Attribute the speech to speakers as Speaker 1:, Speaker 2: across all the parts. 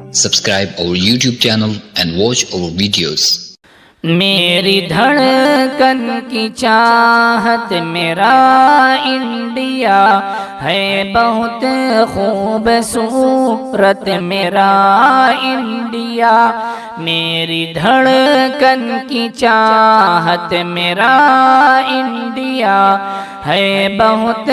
Speaker 1: Subscribe our YouTube channel and watch our videos.
Speaker 2: میری دھڑکن کی چاہت میرا انڈیا ہے، بہت خوبصورت میرا انڈیا۔ میری دھڑکن کی چاہت میرا انڈیا ہے، بہت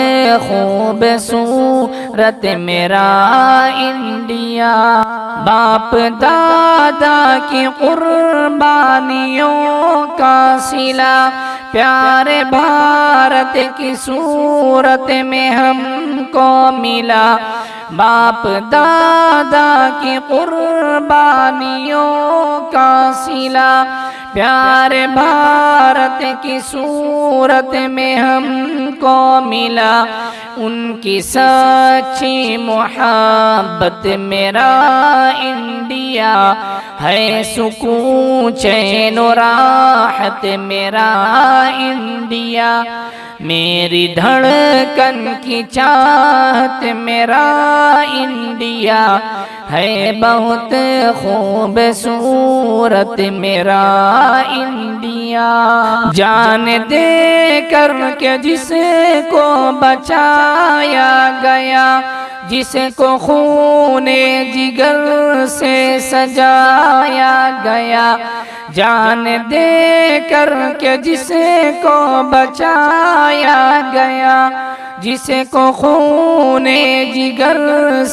Speaker 2: خوبصورت میرا انڈیا۔ باپ دادا کی قربانیوں کا صلہ پیارے بھارت کی صورت میں ہم کو ملا۔ باپ دادا کی قربانیوں کا صلہ پیارے بھارت کی صورت میں ہم کو ملا۔ ان کی سچی محبت میرا انڈیا ہے، سکون چین و راحت میرا انڈیا۔ میری دھڑکن کی چاہت میرا انڈیا ہے، بہت خوبصورت میرا انڈیا۔ جان دے کر کے جس کو بچایا گیا، جس کو خون جگر سے سجایا گیا، جان دے کر کے جس کو بچایا گیا، جس کو خون جگر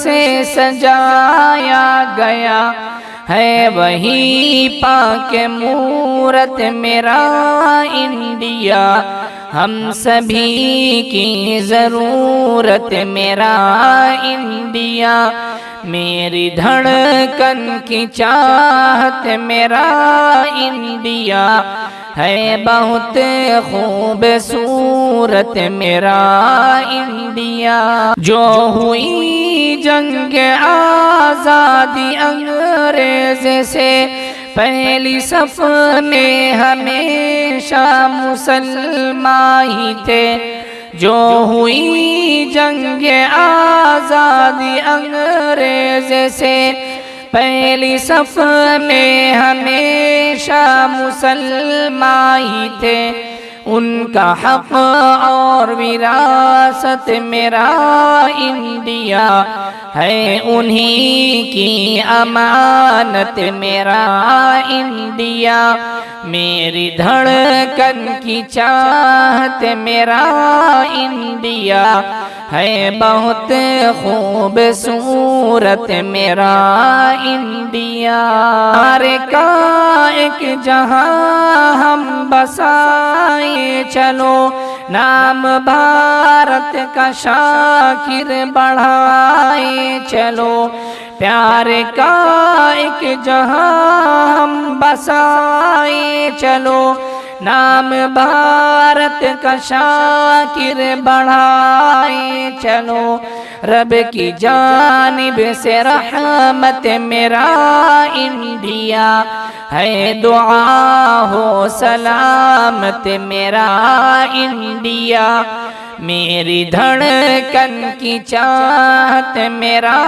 Speaker 2: سے سجایا گیا، ہے وہی پاک مورت میرا انڈیا۔ ہم سبھی کی ضرورت میرا انڈیا۔ میری دھڑکن کی چاہت میرا انڈیا ہے، بہت خوبصورت میرا انڈیا۔ جو ہوئی جنگ آزادی انگریز سے، پہلی صف میں ہمیشہ مسلمان ہی تھے۔ جو ہوئی جنگ آزادی انگریز سے، پہلی صف میں ہمیشہ مسلمان ہی تھے۔ ان کا حق اور وراثت میرا انڈیا ہے، انہی کی امانت میرا انڈیا۔ میری دھڑکن کی چاہت میرا انڈیا ہے، بہت خوبصورت میرا انڈیا۔ ہمارے کا ایک جہاں ہم بسائے چلو، نام بھارت کا شاکر بڑھائے چلو۔ پیارے کا ایک جہاں ہم بسائے چلو، نام بھارت کا شاکر بڑھائے چلو۔ رب کی جانب سے رحمت میرا انڈیا ہے، دعا ہو سلامت میرا انڈیا۔ میری دھڑکن کی چاہت میرا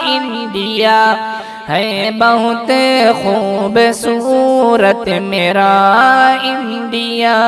Speaker 2: انڈیا ہے، بہت خوبصورت میرا انڈیا۔